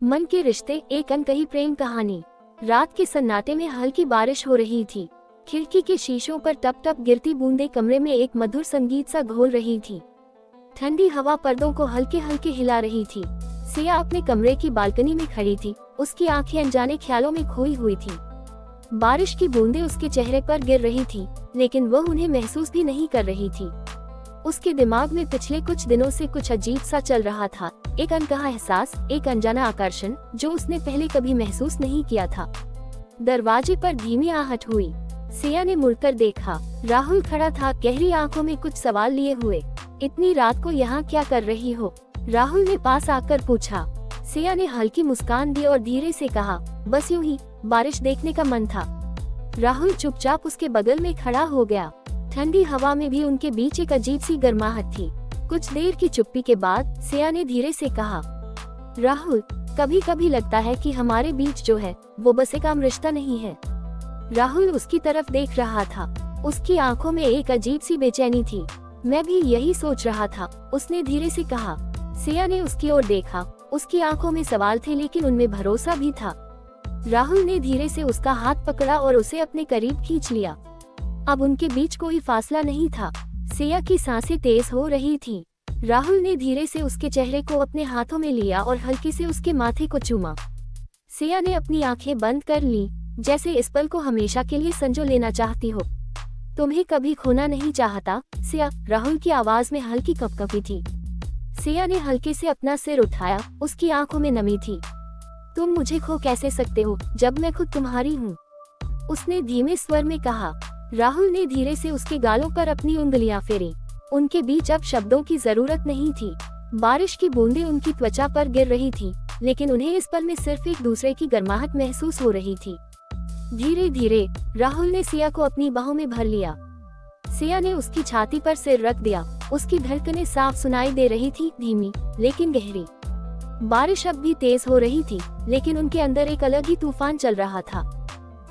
मन के रिश्ते, एक अनकही प्रेम कहानी। रात के सन्नाटे में हल्की बारिश हो रही थी। खिड़की के शीशों पर टप टप गिरती बूंदें कमरे में एक मधुर संगीत सा घोल रही थी। ठंडी हवा पर्दों को हल्के हल्के हिला रही थी। सिया अपने कमरे की बालकनी में खड़ी थी। उसकी आंखें अनजाने ख्यालों में खोई हुई थी। बारिश की बूंदें उसके चेहरे पर गिर रही थी, लेकिन वह उन्हें महसूस भी नहीं कर रही थी। उसके दिमाग में पिछले कुछ दिनों से कुछ अजीब सा चल रहा था, एक अनकहा एहसास, एक अनजाना आकर्षण जो उसने पहले कभी महसूस नहीं किया था। दरवाजे पर धीमी आहट हुई। सिया ने मुड़कर देखा। राहुल खड़ा था, गहरी आंखों में कुछ सवाल लिए हुए। इतनी रात को यहाँ क्या कर रही हो? राहुल ने पास आकर पूछा। सिया ने हल्की मुस्कान दी और धीरे से कहा, बस यूं ही, बारिश देखने का मन था। राहुल चुपचाप उसके बगल में खड़ा हो गया। ठंडी हवा में भी उनके बीच एक अजीब सी गर्माहट थी। कुछ देर की चुप्पी के बाद सिया ने धीरे से कहा, राहुल, कभी कभी लगता है कि हमारे बीच जो है वो बस एक आम रिश्ता नहीं है। राहुल उसकी तरफ देख रहा था। उसकी आंखों में एक अजीब सी बेचैनी थी। मैं भी यही सोच रहा था, उसने धीरे से कहा। सिया ने उसकी ओर देखा। उसकी आंखों में सवाल थे, लेकिन उनमें भरोसा भी था। राहुल ने धीरे से उसका हाथ पकड़ा और उसे अपने करीब खींच लिया। अब उनके बीच कोई फासला नहीं था। सिया की सांसें तेज हो रही थीं। राहुल ने धीरे से उसके चेहरे को अपने हाथों में लिया और हल्के से उसके माथे को चूमा। सिया ने अपनी आंखें बंद कर ली, जैसे इस पल को हमेशा के लिए संजो लेना चाहती हो। तुम्हें कभी खोना नहीं चाहता, सिया, राहुल की आवाज में हल्की कपकपी थी। सिया ने हल्के से अपना सिर उठाया। उसकी आंखों में नमी थी। तुम मुझे खो कैसे सकते हो जब मैं खुद तुम्हारी हूँ? उसने धीमे स्वर में कहा। राहुल ने धीरे से उसके गालों पर अपनी उंगलियां फेरी। उनके बीच अब शब्दों की जरूरत नहीं थी। बारिश की बूंदें उनकी त्वचा पर गिर रही थी, लेकिन उन्हें इस पल में सिर्फ एक दूसरे की गर्माहट महसूस हो रही थी। धीरे धीरे राहुल ने सिया को अपनी बाहों में भर लिया। सिया ने उसकी छाती पर सिर रख दिया। उसकी धड़कनें साफ सुनाई दे रही थी, धीमी लेकिन गहरी। बारिश अब भी तेज हो रही थी, लेकिन उनके अंदर एक अलग ही तूफान चल रहा था।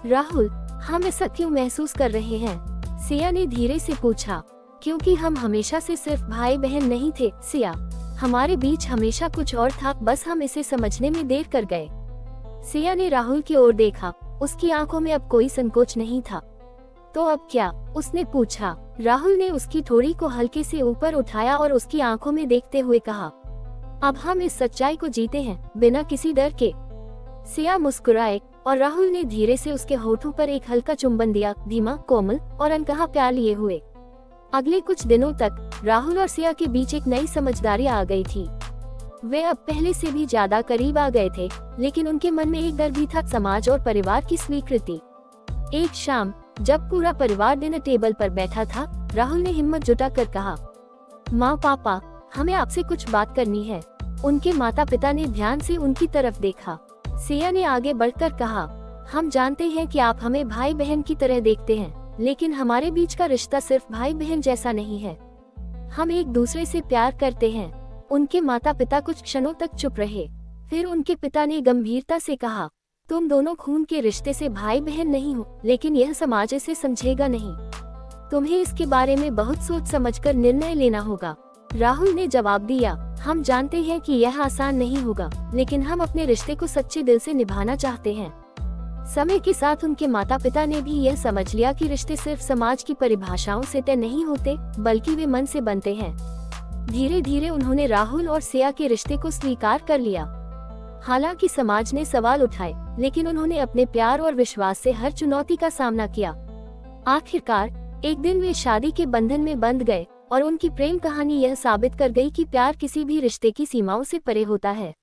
राहुल, हम ऐसा क्यों महसूस कर रहे हैं? सिया ने धीरे से पूछा। क्योंकि हम हमेशा से सिर्फ भाई बहन नहीं थे, सिया। हमारे बीच हमेशा कुछ और था, बस हम इसे समझने में देर कर गए। सिया ने राहुल की ओर देखा। उसकी आंखों में अब कोई संकोच नहीं था। तो अब क्या? उसने पूछा। राहुल ने उसकी थोड़ी को हल्के से ऊपर उठाया और उसकी आंखों में देखते हुए कहा, अब हम इस सच्चाई को जीते हैं, बिना किसी डर के। सिया मुस्कुराए और राहुल ने धीरे से उसके होठों पर एक हल्का चुंबन दिया, धीमा, कोमल और अनकहा प्यार लिए हुए। अगले कुछ दिनों तक राहुल और सिया के बीच एक नई समझदारी आ गई थी। वे अब पहले से भी ज्यादा करीब आ गए थे, लेकिन उनके मन में एक डर भी था, समाज और परिवार की स्वीकृति। एक शाम जब पूरा परिवार डिनर टेबल पर बैठा था, राहुल ने हिम्मत जुटाकर कहा, माँ, पापा, हमें आपसे कुछ बात करनी है। उनके माता पिता ने ध्यान से उनकी तरफ देखा। सिया ने आगे बढ़कर कहा, हम जानते हैं कि आप हमें भाई बहन की तरह देखते हैं, लेकिन हमारे बीच का रिश्ता सिर्फ भाई बहन जैसा नहीं है। हम एक दूसरे से प्यार करते हैं। उनके माता पिता कुछ क्षणों तक चुप रहे। फिर उनके पिता ने गंभीरता से कहा, तुम दोनों खून के रिश्ते से भाई बहन नहीं हो, लेकिन यह समाज इसे समझेगा नहीं। तुम्हें इसके बारे में बहुत सोच समझकर निर्णय लेना होगा। राहुल ने जवाब दिया, हम जानते हैं कि यह आसान नहीं होगा, लेकिन हम अपने रिश्ते को सच्चे दिल से निभाना चाहते हैं। समय के साथ उनके माता पिता ने भी यह समझ लिया कि रिश्ते सिर्फ समाज की परिभाषाओं से तय नहीं होते, बल्कि वे मन से बनते हैं। धीरे धीरे उन्होंने राहुल और सिया के रिश्ते को स्वीकार कर लिया। हालांकि समाज ने सवाल उठाए, लेकिन उन्होंने अपने प्यार और विश्वास से हर चुनौती का सामना किया। आखिरकार एक दिन वे शादी के बंधन में बंध गए और उनकी प्रेम कहानी यह साबित कर गई कि प्यार किसी भी रिश्ते की सीमाओं से परे होता है।